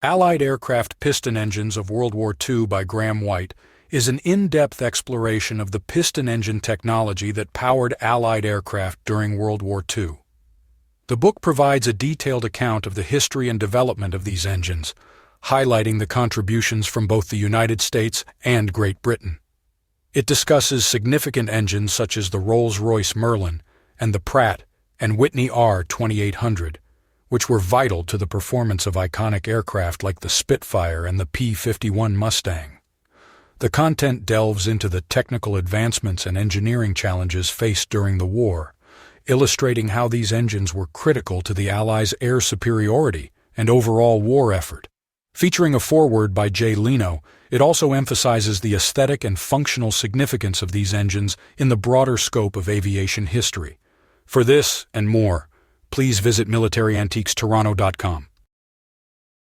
Allied Aircraft Piston Engines of World War II by Graham White is an in-depth exploration of the piston engine technology that powered Allied aircraft during World War II. The book provides a detailed account of the history and development of these engines, highlighting the contributions from both the United States and Great Britain. It discusses significant engines such as the Rolls-Royce Merlin and the Pratt and Whitney R2800, which were vital to the performance of iconic aircraft like the Spitfire and the P-51 Mustang. The content delves into the technical advancements and engineering challenges faced during the war, illustrating how these engines were critical to the Allies' air superiority and overall war effort. Featuring a foreword by Jay Leno, it also emphasizes the aesthetic and functional significance of these engines in the broader scope of aviation history. For this and more, please visit militaryantiquestoronto.com.